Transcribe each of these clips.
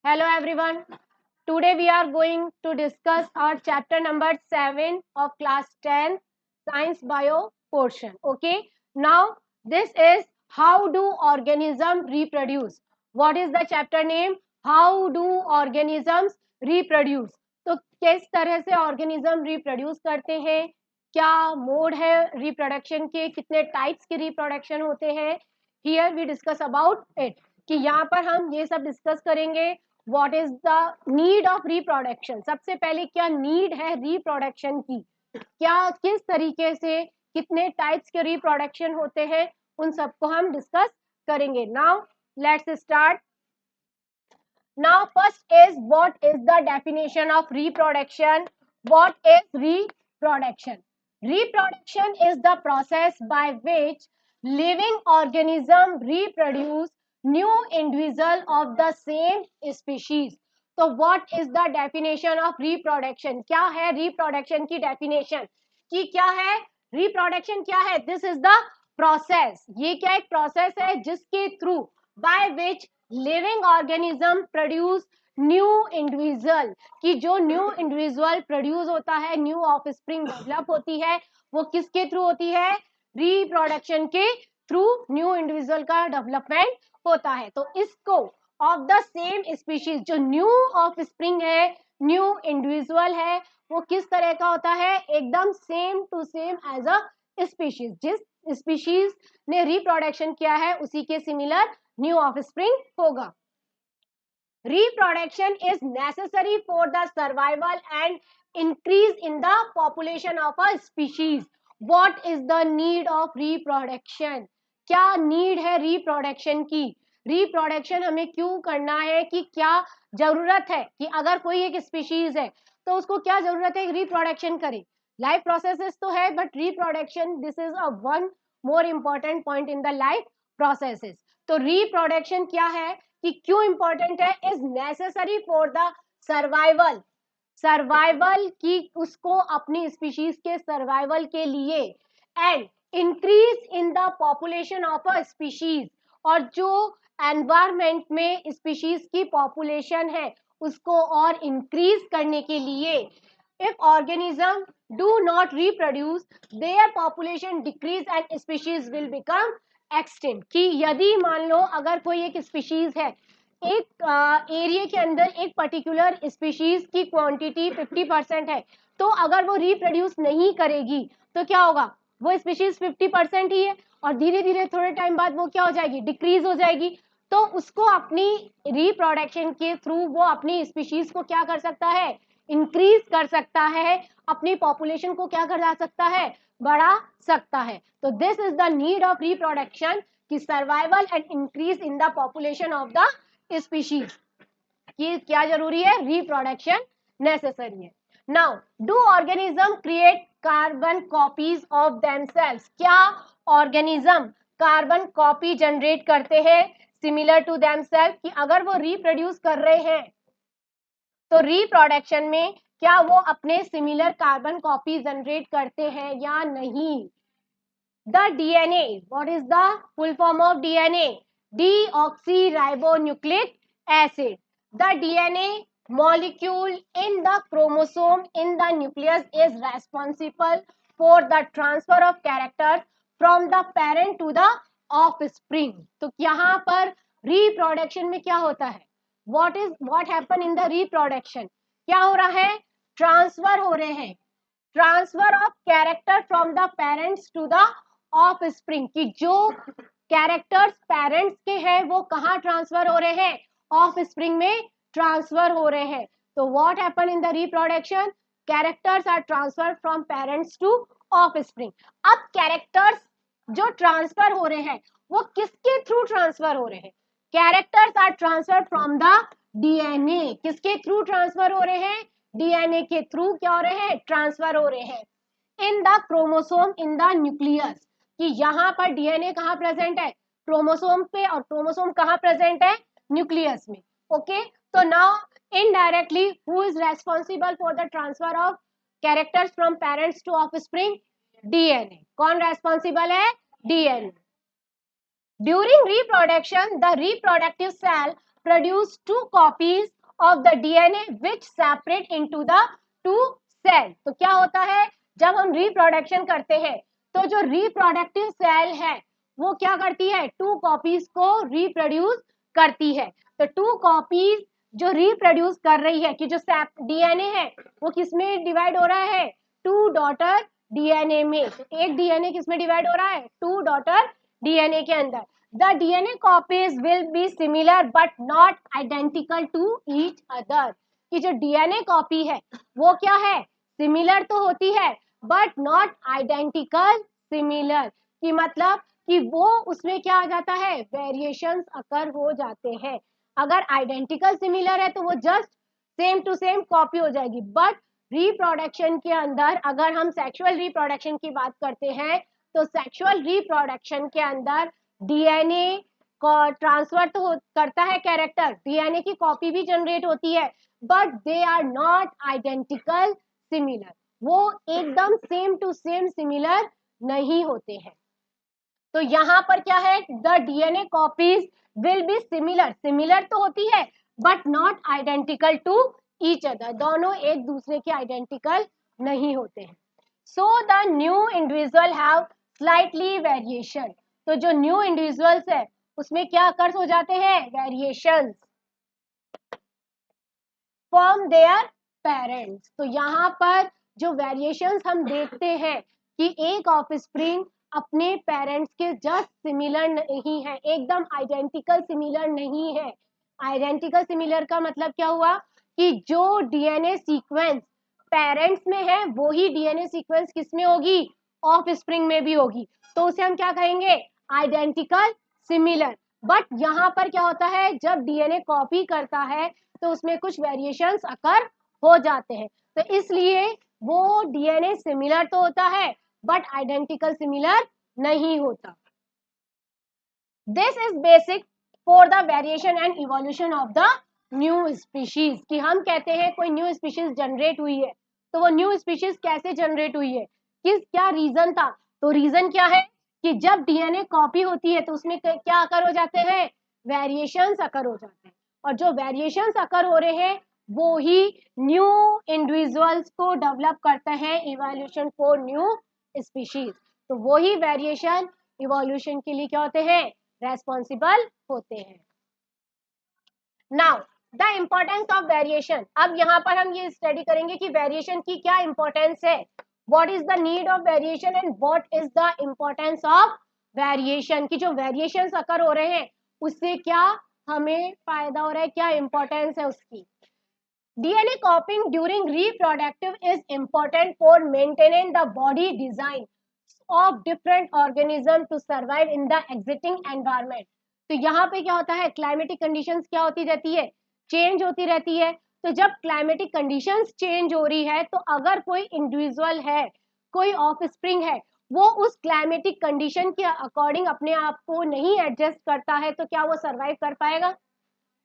Hello everyone. Today we are going to discuss our chapter number 7 of class 10 science bio portion. Okay. Now this is how do organisms reproduce. What is the chapter name? How do organisms reproduce? तो किस तरह से organism reproduce करते हैं, क्या mode है reproduction के, कितने टाइप्स के रिप्रोडक्शन होते हैं, here we discuss about it. कि यहाँ पर हम ये सब डिस्कस करेंगे. What is the need of reproduction, सबसे पहले क्या नीड है रिप्रोडक्शन की, क्या किस तरीके से कितने टाइप्स के रिप्रोडक्शन होते हैं, उन सबको हम डिस्कस करेंगे. Now let's start. Now, first is what is the definition of reproduction? What is reproduction? Reproduction is the process by which living organism reproduce new individual of the same species. तो what is the definition of reproduction? क्या है reproduction की definition? कि क्या है reproduction, क्या है? This is the process. ये क्या एक process है जिसके through by which living organism produce new individual, कि जो न्यू इंडिविजुअल प्रोड्यूस होता है, न्यू ऑफस्प्रिंग डेवलप होती है, वो किसके थ्रू होती है? रिप्रोडक्शन के थ्रू न्यू इंडिविजुअल का डेवलपमेंट होता है. तो इसको ऑफ द सेम स्पीशीज, जो न्यू ऑफस्प्रिंग है, न्यू इंडिविजुअल है, वो किस तरह का होता है? एकदम same to same as a species. जिस स्पीशीज ने रिप्रोडक्शन किया है उसी के सिमिलर न्यू ऑफस्प्रिंग होगा. Reproduction is necessary for the survival and increase in the population of a species. What is the need of reproduction? क्या need है reproduction की? रिप्रोडक्शन हमें क्यों करना है, कि क्या जरूरत है कि अगर कोई एक स्पीशीज है तो उसको क्या जरूरत है रिप्रोडक्शन करे? लाइफ प्रोसेसेस तो है, but reproduction this is a one more important point in the life processes. तो रिप्रोडक्शन क्या है कि क्यों इंपॉर्टेंट है? Is necessary for the survival, survival की, उसको अपनी स्पीशीज के सर्वाइवल के लिए, and increase in the population of a species, और जो एनवायरमेंट में स्पीशीज की पॉपुलेशन है उसको और इंक्रीज करने के लिए. If organism do not reproduce, their population decrease and species will become extinct. कि यदि मान लो अगर कोई एक स्पीशीज है, एक एरिया के अंदर एक पर्टिकुलर स्पीशीज की क्वांटिटी 50% है, तो अगर वो रिप्रोड्यूस नहीं करेगी तो क्या होगा? वो स्पीशीज 50% ही है, और धीरे धीरे थोड़े टाइम बाद वो क्या हो जाएगी? डिक्रीज हो जाएगी. तो उसको अपनी रिप्रोडक्शन के थ्रू वो अपनी स्पीशीज को क्या कर सकता है? इंक्रीज कर सकता है, अपनी पॉपुलेशन को क्या कर सकता है? बढ़ा सकता है. तो this is the need of reproduction, कि survival and increase in the population of the species, कि क्या जरूरी है? रिप्रोडक्शन नेसेसरी है. Now, do organism create carbon copies of themselves? क्या ऑर्गेनिज्म कार्बन कॉपी जनरेट करते हैं सिमिलर टू देमसेल्व्स? कि अगर वो रिप्रोड्यूस कर रहे हैं तो रिप्रोडक्शन में क्या वो अपने सिमिलर कार्बन कॉपी जनरेट करते हैं या नहीं? The DNA, what is the full form of DNA? Deoxyribonucleic acid. The DNA molecule in the chromosome in the nucleus is responsible for the transfer of characters from the parent to the offspring. तो यहाँ पर reproduction में क्या होता है? What happen in the reproduction? क्या हो रहा है? ट्रांसफर हो रहे हैं, transfer of character from the parents to the offspring, की जो कैरेक्टर्स पेरेंट्स के हैं वो कहाँ ट्रांसफर हो रहे हैं? ऑफ स्प्रिंग में ट्रांसफर हो रहे हैं. तो what happen in the reproduction? Characters are transfer from parents to offspring. अब कैरेक्टर्स जो ट्रांसफर हो रहे हैं वो किसके थ्रू ट्रांसफर हो रहे हैं? Characters are transfer from the DNA. किसके थ्रू ट्रांसफर हो रहे हैं? डीएनए के थ्रू क्या हो रहे हैं? ट्रांसफर हो रहे हैं. In the chromosome in the nucleus, कि यहाँ पर डीएनए कहाँ प्रेजेंट है? क्रोमोसोम पे, और क्रोमोसोम कहाँ प्रेजेंट है? न्यूक्लियस में. ओके. तो now indirectly who is responsible for the transfer of characters from parents to offspring? DNA. कौन रेस्पॉन्सिबल है? DNA. During reproduction, the reproductive cell produce two copies of the DNA which separate into the two cell. तो क्या होता है जब हम reproduction करते हैं तो जो रिप्रोडक्टिव सेल है वो क्या करती है, टू कॉपीज को रिप्रोड्यूस करती है. तो टू कॉपीज जो रिप्रोड्यूस कर रही है कि जो डीएनए है वो किसमें डिवाइड हो रहा है, टू डॉटर डीएनए में. तो एक डीएनए किसमें डिवाइड हो रहा है, टू डॉटर डीएनए के अंदर. The DNA copies will be similar but not identical to each other. कि जो डीएनए कॉपी है वो क्या है, सिमिलर तो होती है बट नॉट आइडेंटिकल सिमिलर. कि मतलब कि वो उसमें क्या आ जाता है, वेरिएशंस अकर हो जाते हैं. अगर आइडेंटिकल सिमिलर है तो वो just same to same copy हो जाएगी. बट रिप्रोडक्शन के अंदर अगर हम सेक्सुअल रिप्रोडक्शन की बात करते हैं तो सेक्सुअल रिप्रोडक्शन के अंदर डीएनए को ट्रांसफर तो करता है कैरेक्टर, डीएनए की कॉपी भी जनरेट होती है but they are not identical similar. वो एकदम सेम टू सेम सिमिलर नहीं होते हैं. तो यहाँ पर क्या है, the DNA copies will be similar, similar तो होती है but not identical to each other, दोनों एक दूसरे के आइडेंटिकल नहीं होते हैं. So the new individual have slightly variation. तो जो न्यू इंडिविजुअल्स है उसमें क्या अकर्स हो जाते हैं, वेरिएशंस फ्रॉम देयर पेरेंट्स. तो यहाँ पर जो वेरिएशंस हम देखते हैं कि एक ऑफस्प्रिंग अपने पेरेंट्स के जस्ट सिमिलर नहीं है, एकदम आइडेंटिकल सिमिलर नहीं है. आइडेंटिकल सिमिलर का मतलब क्या हुआ कि जो डीएनए सीक्वेंस पेरेंट्स में है वो ही डीएनए सीक्वेंस किसमें होगी, ऑफस्प्रिंग में भी होगी. तो उसे हम क्या कहेंगे, आइडेंटिकल सिमिलर. बट यहाँ पर क्या होता है, जब डीएनए कॉपी करता है तो उसमें कुछ वेरिएशंस अकर हो जाते हैं. तो इसलिए वो डीएनए सिमिलर तो होता है बट आइडेंटिकल सिमिलर नहीं होता. This is basic for the variation and evolution of the new species. कि हम कहते हैं कोई न्यू स्पीशीज जनरेट हुई है तो वो न्यू स्पीशीज कैसे जनरेट हुई है, क्या रीजन था. तो रीजन क्या है कि जब डीएनए कॉपी होती है तो उसमें क्या अकर हो जाते हैं, वेरिएशंस अकर हो जाते हैं. और जो वेरिएशंस अकर हो रहे हैं वो ही न्यू इंडिविजुअल्स को डेवलप करते हैं इवोल्यूशन फॉर न्यू स्पीशीज. तो वो ही वेरिएशन इवोल्यूशन के लिए क्या होते हैं, रेस्पॉन्सिबल होते हैं. Now the importance of variation. अब यहाँ पर हम ये स्टडी करेंगे कि वेरिएशन की क्या इंपॉर्टेंस है, what is the need of variation and what is the importance of variation. की जो वेरिएशन अकर हो रहे हैं उससे क्या हमें फायदा हो रहा है, क्या इंपॉर्टेंस है उसकी. DNA copying during reproductive is important for maintaining the body design of different organisms to survive in the existing environment. तो यहाँ पे क्या होता है, क्लाइमेटिक कंडीशंस क्या होती रहती है, चेंज होती रहती है. तो जब क्लाइमेटिक कंडीशंस चेंज हो रही है तो अगर कोई इंडिविजुअल है, कोई ऑफस्प्रिंग है, वो उस क्लाइमेटिक कंडीशन के अकॉर्डिंग अपने आप को नहीं एडजस्ट करता है तो क्या वो सरवाइव कर पाएगा,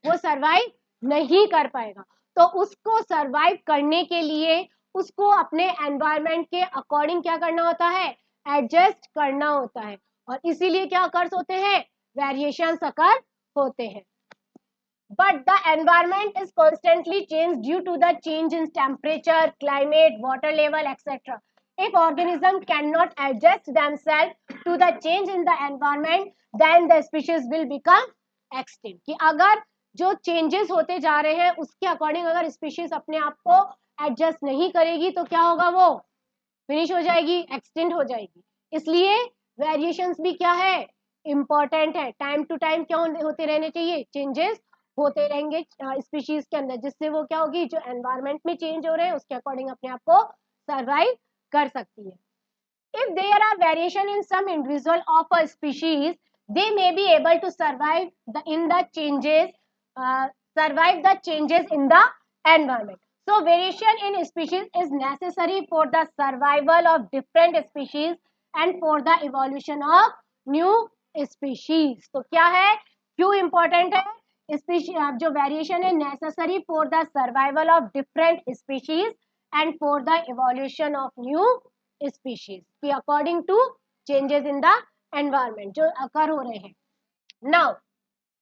वो सरवाइव नहीं कर पाएगा. तो उसको सरवाइव करने के लिए उसको अपने एनवायरनमेंट के अकॉर्डिंग क्या करना होता है, एडजस्ट करना होता है. और इसीलिए क्या अकर्स होते हैं, वेरिएशंस अकर होते हैं. But the environment is constantly changed due to the change in temperature, climate, water level, etc. If organisms cannot adjust themselves to the change in the environment, then the species will become extinct. कि अगर जो changes होते जा रहे हैं उसके according अगर species अपने आप को एडजस्ट नहीं करेगी तो क्या होगा, वो फिनिश हो जाएगी, एक्सटिंक्ट हो जाएगी. इसलिए वेरिएशंस भी क्या है, इंपॉर्टेंट है. टाइम टू टाइम क्या होते रहने चाहिए, चेंजेस होते रहेंगे स्पीशीज के अंदर, जिससे वो क्या होगी, जो एनवायरनमेंट में चेंज हो रहे हैं उसके अकॉर्डिंग अपने आप को सर्वाइव कर सकती है. If there are variation in some individual of a species, they may be able to survive survive the changes in the environment. So variation in species is necessary for the survival of different species and for the evolution of new species. तो क्या है, क्यों important है, species जो variation है necessary for the survival of different species and for the evolution of new species कि according to changes in the environment जो occur हो रहे हैं. Now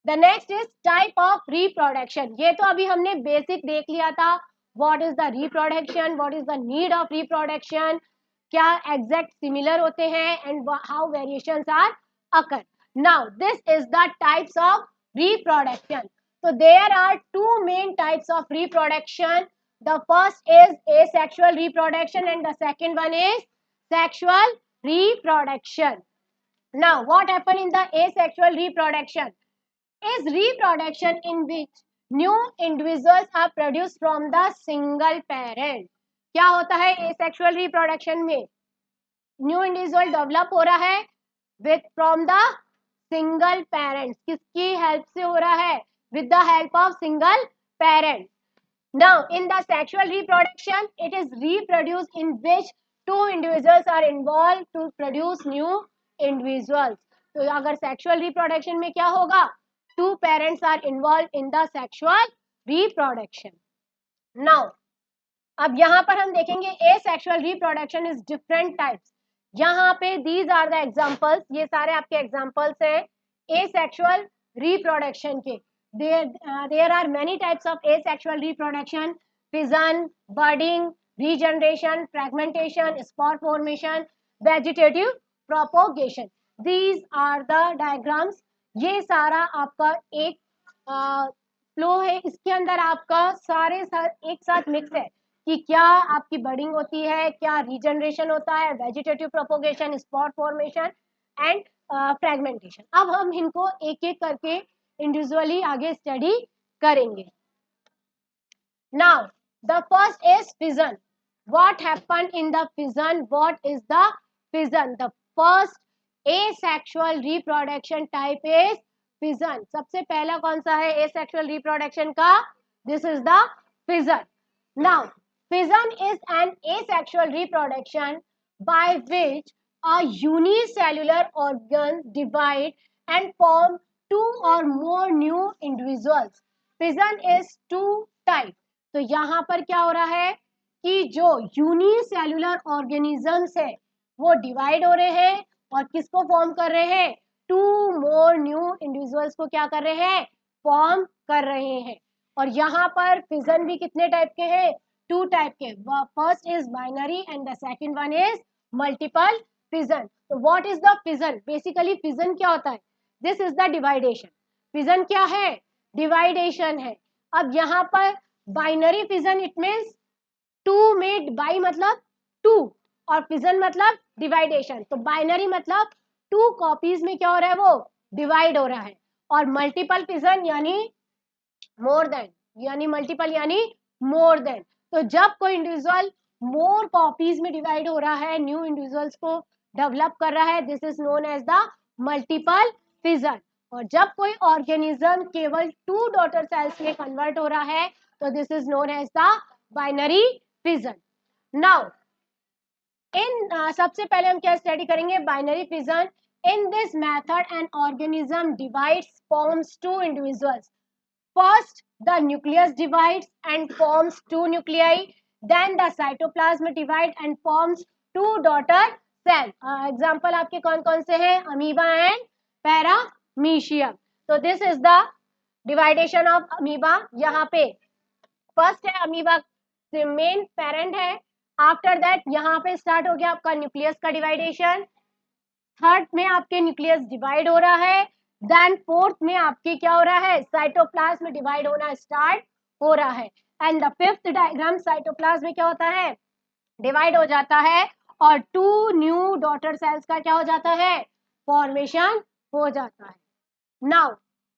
the next is type of reproduction. ये तो अभी हमने बेसिक देख लिया था. What is the reproduction, what is the need of reproduction, क्या एग्जैक्ट सिमिलर होते हैं, and how variations are occur. Now this is the types of reproduction. So there are two main types of reproduction. The first is asexual reproduction and the second one is sexual reproduction. Now what happen in the asexual reproduction is reproduction in which new individuals are produced from the single parent. क्या होता है asexual reproduction में? New individual develop हो रहा है with from the single parents. किसकी help से हो रहा है? With the help of single parent. Now in the sexual reproduction it is reproduced in which two individuals are involved to produce new individuals. तो अगर सेक्सुअल रिप्रोडक्शन में क्या होगा? Two parents are involve in the sexual reproduction. Now अब यहाँ पर हम देखेंगे asexual reproduction is different types. यहाँ पे these are the examples, ये सारे आपके examples हैं asexual reproduction के. There are many types of asexual reproduction: fission, budding, regeneration, fragmentation, spore formation, vegetative propagation. These are the diagrams. ये सारा आपका एक फ्लो है, इसके अंदर आपका सारे एक साथ मिक्स है कि क्या आपकी बर्डिंग होती है, क्या रीजनरेशन होता है, vegetative propagation, spot formation and fragmentation. अब हम इनको एक एक करके इंडिविजुअली आगे स्टडी करेंगे. Now the first is fission. What happen in the fission? What is the fission? The first asexual reproduction type is fission. सबसे पहला कौन सा है एसेक्सुअल रिप्रोडक्शन का? This is the fission. Now fission is an asexual reproduction by which a unicellular organ divide and form two or more new individuals. Fission is two type. तो यहाँ पर क्या हो रहा है कि जो यूनिसेल्युलर ऑर्गेनिजम्स है वो डिवाइड हो रहे हैं और किसको फॉर्म कर रहे हैं? टू मोर न्यू इंडिविजुअल्स को क्या कर रहे हैं? फॉर्म कर रहे हैं. और यहाँ पर फिजन भी कितने टाइप के हैं? टू टाइप के. First is binary and the second one is multiple fission. तो what is the fission? Basically fission क्या होता है? This is the divideation. Fission क्या है? डिवाइडेशन है. अब यहाँ पर binary fission it means two made by मतलब टू और फिजन मतलब डिवाइडेशन. तो बाइनरी मतलब टू कॉपीज में क्या हो रहा है? वो डिवाइड हो रहा है. और मल्टीपल फिजन यानी मोर देन, यानी मल्टीपल यानी मोर देन. तो जब कोई इंडिविजुअल मोर कॉपीज में डिवाइड हो रहा है, न्यू इंडिविजुअल्स को डेवलप कर रहा है, this is known as the multiple fission. और जब कोई ऑर्गेनिज्म केवल टू डॉटर सेल्स में कन्वर्ट हो रहा है तो this is known as the binary fission. Now इन सबसे पहले हम क्या स्टडी करेंगे? Binary fission. In this method an organism divides forms two individuals. First, the nucleus divides and forms two nuclei. Then the cytoplasm divides and forms two daughter cells. Example आपके कौन कौन से हैं? Amoeba and Paramecium. So this is the dividation of amoeba. यहाँ पे first है amoeba, main parent है. After that यहाँ पे स्टार्ट हो गया आपका न्यूक्लियस का डिवाइडेशन. थर्ड में आपके न्यूक्लियस डिवाइड हो रहा है. देन फोर्थ में आपके क्या हो रहा है? साइटोप्लाज्म डिवाइड होना स्टार्ट हो रहा है. And the fifth diagram cytoplasm में क्या होता है? डिवाइड हो जाता है और टू न्यू डॉटर सेल्स का क्या हो जाता है? फॉर्मेशन हो जाता है. Now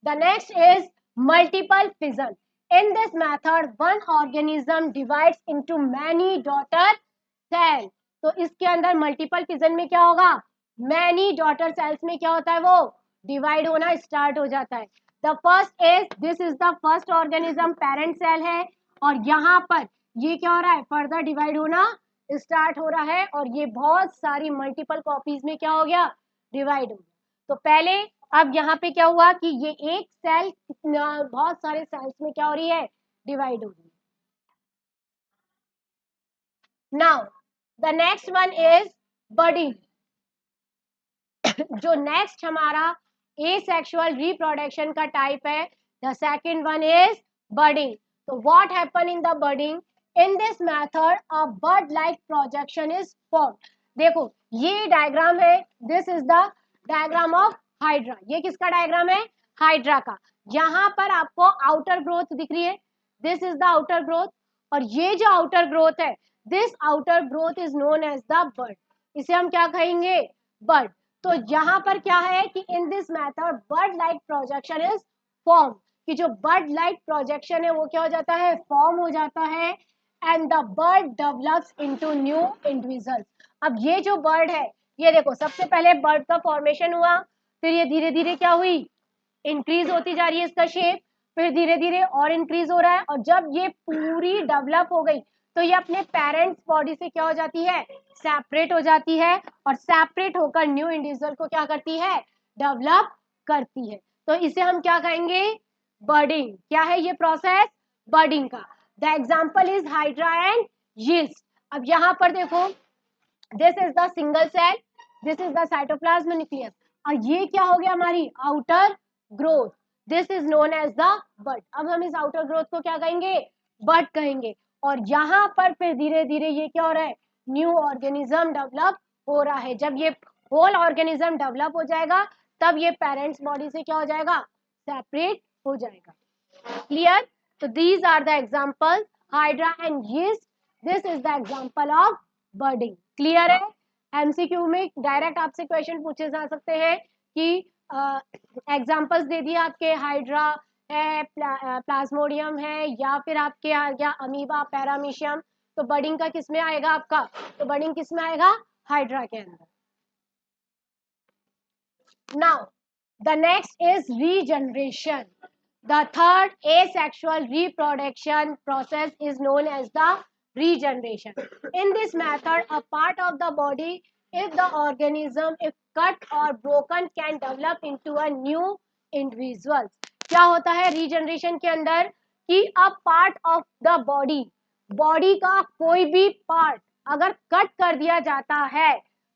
the next is multiple fission. In this method one organism divides into many daughter cell. तो इसके अंदर मल्टीपल फिजन में क्या होगा? मैनी डॉटर सेल्स में क्या होता है? वो डिवाइड होना स्टार्ट हो जाता है. The first is, this is the first organism, parent cell है और यहाँ पर ये क्या हो रहा है? फर्दर डिवाइड होना स्टार्ट हो रहा है और ये बहुत सारी मल्टीपल कॉपीज में क्या हो गया? डिवाइड हो गया. तो पहले अब यहाँ पे क्या हुआ कि ये एक सेल बहुत सारे सेल्स में क्या हो रही है? डिवाइड हो रही है. Now the next one is birding. जो नेक्स्ट हमारा एसेक्सुअल रिप्रोडक्शन का टाइप है. The second one is budding. तो what happen in the budding? In this method a bird like projection is form. देखो ये डायग्राम है, this is the diagram of hydra. ये किसका डायग्राम है? हाइड्रा का. यहाँ पर आपको आउटर ग्रोथ दिख रही है, this is the outer growth. और ये जो आउटर ग्रोथ है, this outer growth is known as the bird. इसे हम क्या कहेंगे? बर्ड. तो यहाँ पर क्या है कि इन this method bird like projection is form. कि जो बर्ड लाइक प्रोजेक्शन है वो क्या हो जाता है? फॉर्म हो जाता है. And the bird develops into new individual. अब ये जो बर्ड है, ये देखो सबसे पहले बर्ड का फॉर्मेशन हुआ, फिर ये धीरे धीरे क्या हुई? इंक्रीज होती जा रही है इसका शेप, फिर धीरे धीरे और इंक्रीज हो रहा है. और जब ये पूरी डेवलप हो गई तो ये अपने पेरेंट्स बॉडी से क्या हो जाती है? सेपरेट हो जाती है. और सेपरेट होकर न्यू इंडिविजुअल को क्या करती है? डेवलप करती है. तो इसे हम क्या कहेंगे? बर्डिंग. क्या है ये प्रोसेस? बर्डिंग का. The example is hydra and yeast. अब यहाँ पर देखो, this is the single cell, this is the cytoplasm nucleus. और ये क्या हो गया? हमारी outer growth. This is known as the bud. अब हम इस आउटर ग्रोथ को क्या कहेंगे? बड कहेंगे. और यहाँ पर फिर धीरे धीरे ये क्या हो रहा है? न्यू ऑर्गेनिज्म डेवलप हो रहा है. जब ये होल ऑर्गेनिज्म डेवलप हो जाएगा तब ये पेरेंट्स बॉडी से क्या हो जाएगा? सेपरेट हो जाएगा. क्लियर? तो these are the example, hydra and yeast. This is the example of birding. Clear है? एमसीक्यू में डायरेक्ट आपसे क्वेश्चन पूछे जा सकते हैं कि एग्जाम्पल्स दे दिए आपके, हाइड्रा है, प्लाज्मोडियम है, या फिर आपके आ गया अमीबा, पैरामीशियम. तो बर्डिंग का किस में आएगा आपका? तो बर्डिंग किस में आएगा? हाइड्रा के अंदर. Now the next is regeneration. The third asexual reproduction process is known as the regeneration. In this method, a part of the body, if the organism, if cut or broken, can develop into a new individual. क्या होता है regeneration के अंदर? कि a part of the body, body का कोई भी part अगर कट कर दिया जाता है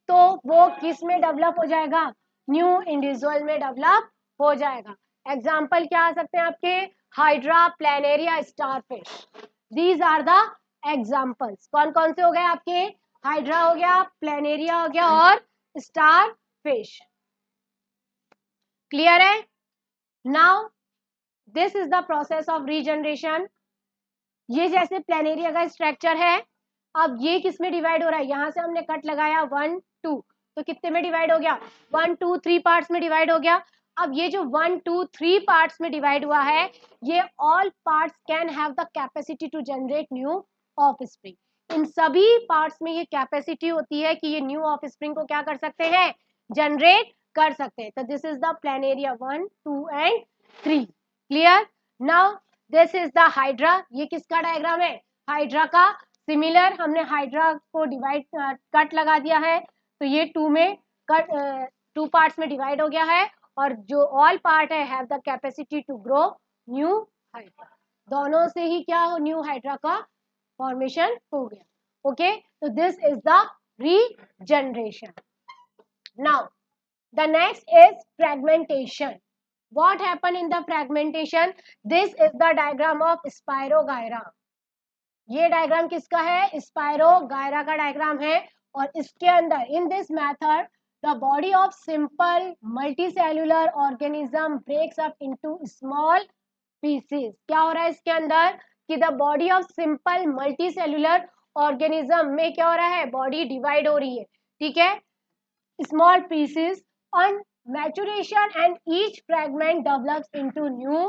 तो वो किस में डेवलप हो जाएगा? न्यू इंडिविजुअल में डेवलप हो जाएगा. एग्जाम्पल क्या आ सकते हैं आपके? Hydra, planaria, starfish. These are the examples. कौन कौन से हो गए आपके? हाइड्रा हो गया, प्लेनेरिया हो गया और स्टारफिश. क्लियर है? Now this is the process of regeneration. ये जैसे प्लेनेरिया का स्ट्रक्चर है, अब ये किस में डिवाइड हो रहा है? यहां से हमने कट लगाया 1 2, तो कितने में डिवाइड हो गया? 1 2 3 पार्ट्स में डिवाइड हो गया. अब ये जो 1 2 3 पार्ट्स में डिवाइड हुआ है, ये all parts can have the capacity to generate new offspring. इन सभी पार्ट्स में ये कैपेसिटी होती है कि ये न्यू ऑफस्प्रिंग को क्या कर सकते हैं? जनरेट कर सकते हैं. तो this is the planaria 1 2 and 3. Clear? Now this is the hydra. ये किसका डायग्राम है? हाइड्रा का. सिमिलर हमने हाइड्रा को डिवाइड कट लगा दिया है, तो ये 2 में कट 2 पार्ट्स में डिवाइड हो गया है. और जो ऑल पार्ट है have the capacity to grow new hydra. दोनों से ही क्या हो? न्यू हाइड्रा का फॉर्मेशन हो गया. ओके, तो this is the regeneration. Now the next is fragmentation. What happened in the fragmentation? This is the diagram of Spirogyra. ये diagram किसका है? स्पायरोगायरा का डायग्राम है. और इसके अंदर in this method the body of simple multicellular organism breaks up into small pieces. क्या हो रहा है इसके अंदर? कि the body of simple multicellular organism में क्या हो रहा है? बॉडी डिवाइड हो रही है. ठीक है, small pieces on maturation and each fragment develops into new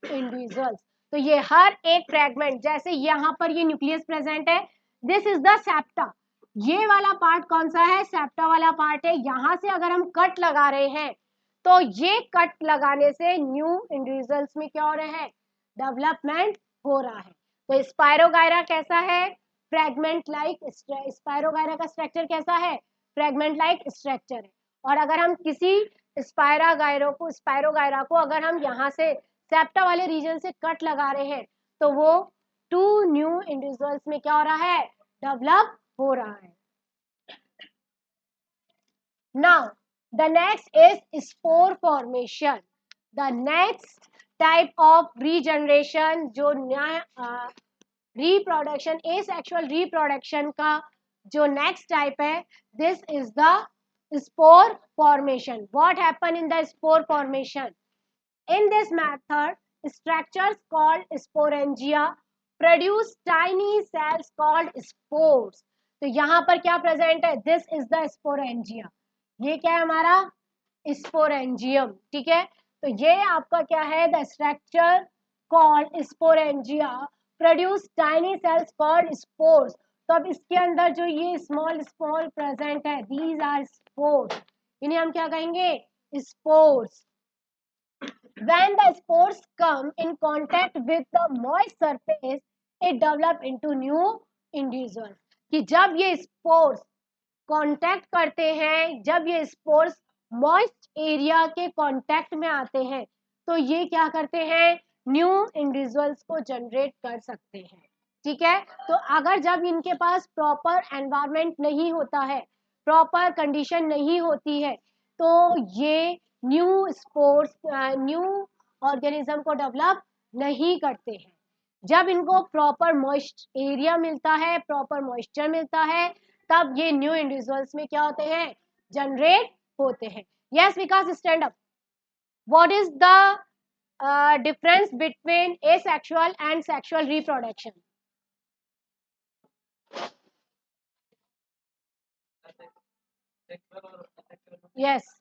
individuals. तो ये हर एक फ्रैगमेंट, जैसे यहाँ पर ये न्यूक्लियस प्रेजेंट है, दिस इज द सेप्टा. ये वाला पार्ट कौन सा है? सेप्टा वाला पार्ट है. यहाँ से अगर हम कट लगा रहे हैं तो ये कट लगाने से न्यू इंडिविजुअल्स में क्या हो रहे हैं? डेवलपमेंट हो रहा है. तो स्पायरोगायरा कैसा है? Fragment like. स्पायरोगायरा का स्ट्रक्चर कैसा है? फ्रैगमेंट लाइक स्ट्रक्चर है. और अगर हम किसी स्पायरोगायरा को अगर हम यहाँ से सेप्टा वाले रीजन से कट लगा रहे हैं तो वो 2 न्यू इंडिविजुअल्स में क्या हो रहा है? डेवलप हो रहा है. Now The next is spore formation. The next type of regeneration जो नया रिप्रोडक्शन एसेक्सुअल रिप्रोडक्शन का जो नेक्स्ट टाइप है, this is the spore formation. What happen in the spore formation? In this method, structures called sporangia produce tiny cells called spores. तो यहाँ पर क्या present है? This is the sporangia. ये क्या है हमारा? स्पोरेंजियम. ठीक है, तो ये आपका क्या है? The structure called sporangia produce tiny cells called spores. तो अब इसके अंदर जो ये स्मॉल स्मॉल प्रेजेंट है, दीज आर स्पोर्स. इन्हें हम क्या कहेंगे? Spores. When the spores come in contact with the moist surface, it develop into new individuals. कि जब ये spores कांटेक्ट करते हैं, जब ये स्पोर्स मॉइस्ट एरिया के कांटेक्ट में आते हैं, तो ये क्या करते हैं? न्यू इंडिविजुअल्स को जनरेट कर सकते हैं. ठीक है, तो अगर जब इनके पास प्रॉपर एनवायरनमेंट नहीं होता है, प्रॉपर कंडीशन नहीं होती है, तो ये न्यू स्पोर्स न्यू ऑर्गेनिज्म को डेवलप नहीं करते हैं. जब इनको प्रॉपर मॉइस्ट एरिया मिलता है, प्रॉपर मॉइस्चर मिलता है, तब ये न्यू इंडिविजुअल्स में क्या होते हैं? जनरेट होते हैं. Yes Vikas, stand up. What is the difference between asexual and sexual reproduction? Yes.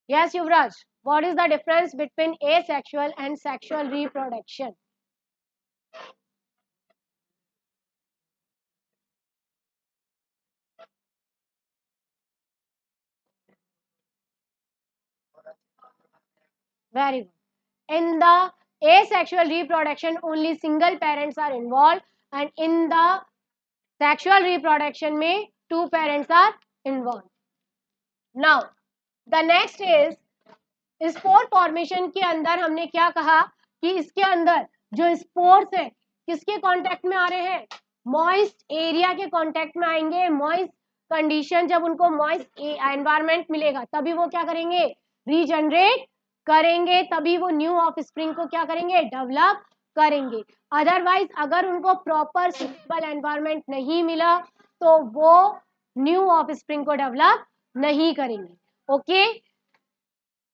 Yes, Yuvraj. What is the difference between asexual and sexual reproduction? Very good. In the asexual reproduction, only single parents are involved, and in the sexual reproduction, में two parents are involved. Now, the next is spore formation के अंदर हमने क्या कहा कि इसके अंदर जो स्पोर्स है किसके कांटेक्ट में आ रहे हैं? मॉइस्ट एरिया के कांटेक्ट में आएंगे. मॉइस्ट कंडीशन, जब उनको मॉइस्ट एनवायरनमेंट मिलेगा, तभी वो क्या करेंगे? रीजनरेट करेंगे, तभी वो न्यू ऑफस्प्रिंग को क्या करेंगे? डेवलप करेंगे. अदरवाइज अगर उनको प्रॉपर सुटेबल एनवायरनमेंट नहीं मिला, तो वो न्यू ऑफस्प्रिंग को डेवलप नहीं करेंगे. ओके,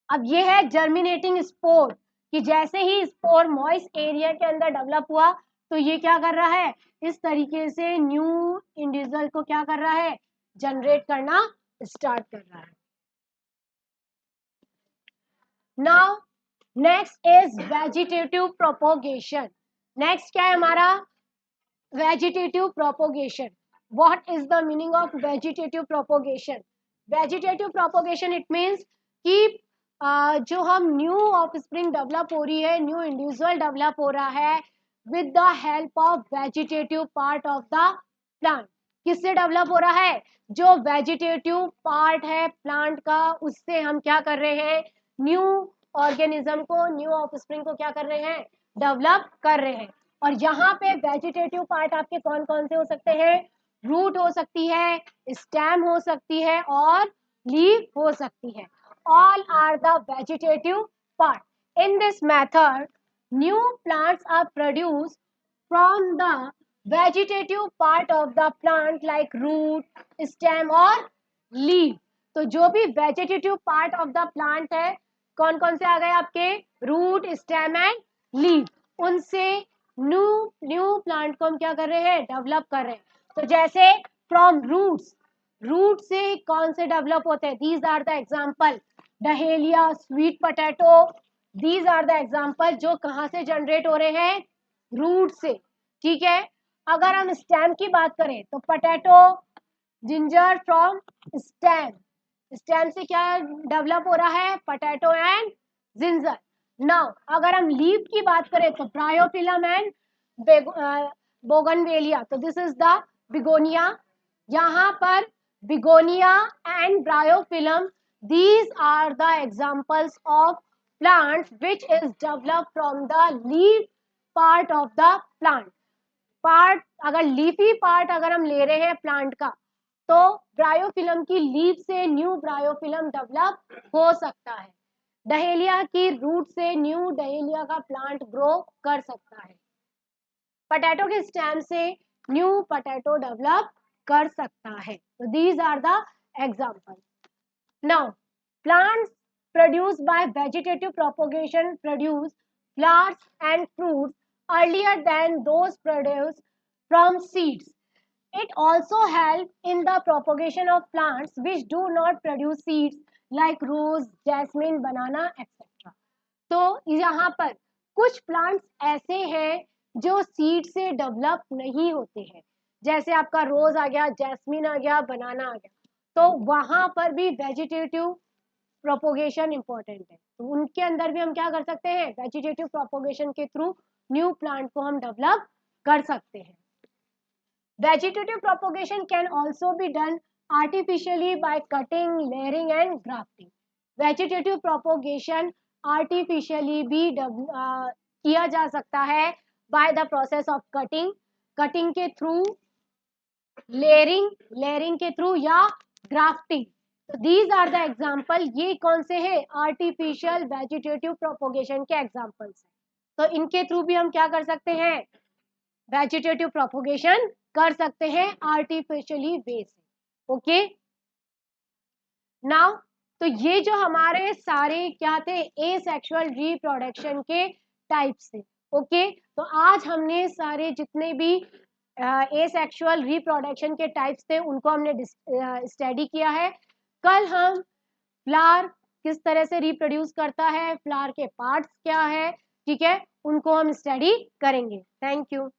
अब ये है जर्मिनेटिंग स्पोर, कि जैसे ही स्पोर मॉइस्ट एरिया के अंदर डेवलप हुआ, तो ये क्या कर रहा है? इस तरीके से न्यू इंडिविजुअल को क्या कर रहा है? जनरेट करना स्टार्ट कर रहा है. Now next is vegetative propagation. Next क्या है हमारा? Vegetative propagation. What is the meaning of vegetative propagation? Vegetative propagation it means कि जो हम न्यू ऑफस्प्रिंग डेवलप हो रही है, न्यू इंडिविजुअल डेवलप हो रहा है with the help of vegetative part of the plant. किससे डेवलप हो रहा है? जो वेजिटेटिव पार्ट है प्लांट का, उससे हम क्या कर रहे हैं? न्यू ऑर्गेनिज्म को, न्यू ऑफस्प्रिंग को क्या कर रहे हैं? डेवलप कर रहे हैं. और यहाँ पे वेजिटेटिव पार्ट आपके कौन कौन से हो सकते हैं? रूट हो सकती है, स्टेम हो सकती है, और लीफ हो सकती है. All are the vegetative part. In this method, new plants are produced from the vegetative part of the plant like root, stem और leaf. तो जो भी vegetative part of the plant है, कौन कौन से आ गए आपके? root, stem and leaf. उनसे न्यू प्लांट को हम क्या कर रहे हैं? डेवलप कर रहे हैं. तो जैसे फ्रॉम रूट्स, रूट से कौन से डेवलप होते हैं? These are the example. Dahlia, sweet potato, these are the example जो कहाँ से जनरेट हो रहे हैं? रूट से. ठीक है, अगर हम स्टेम की बात करें तो potato, ginger from stem. Stem से क्या डेवलप हो रहा है? Potato and ginger. नाउ अगर हम लीफ की बात करें तो ब्रायोफिलम एंड बोगनवेलिया. तो दिस इज द बिगोनिया. यहाँ पर begonia and bryophyllum, these are the examples of plants which is developed from the leaf part of the plant. Part, अगर लीफी पार्ट अगर हम ले रहे हैं प्लांट का, तो ब्रायोफिलम की लीफ से न्यू ब्रायोफिलम डेवलप हो सकता है। डहेलिया की रूट से न्यू डहेलिया का प्लांट ग्रो कर सकता है। पोटैटो के स्टेम से न्यू पोटैटो डेवलप कर सकता है। तो these are the example. Now plants produced by vegetative propagation produce flowers and fruits earlier than those produced from seeds. It also helps in the propagation of plants which do not produce seeds like rose, jasmine, banana, etc. तो यहाँ पर कुछ plants ऐसे हैं जो seed से develop नहीं होते हैं, जैसे आपका रोज आ गया, जैस्मिन आ गया, बनाना आ गया। तो वहां पर भी वेजिटेटिव प्रोपोगेशन इंपॉर्टेंट है। तो उनके अंदर भी हम क्या कर सकते हैं, वेजिटेटिव प्रोपोगेशन के थ्रू न्यू प्लांट को हम डेवलप कर सकते हैं। Vegetative propagation can also be done artificially by cutting, layering and grafting. Vegetative propagation artificially भी किया जा सकता है by the process of cutting, cutting के through, layering, layering के through या grafting. So these are the example. ये कौन से हैं, artificial vegetative propagation के examples हैं। तो इनके थ्रू भी हम क्या कर सकते हैं, वेजिटेटिव प्रोपोगेशन कर सकते हैं आर्टिफिशियली वे से। ओके, नाउ तो ये जो हमारे सारे क्या थे, एसेक्सुअल रिप्रोडक्शन के टाइप्स थे। ओके, तो आज हमने सारे जितने भी एसेक्सुअल रिप्रोडक्शन के टाइप्स थे उनको हमने स्टडी किया है। कल हम फ्लावर किस तरह से रिप्रोड्यूस करता है, फ्लावर के पार्ट्स क्या है, ठीक है, उनको हम स्टडी करेंगे। Thank you.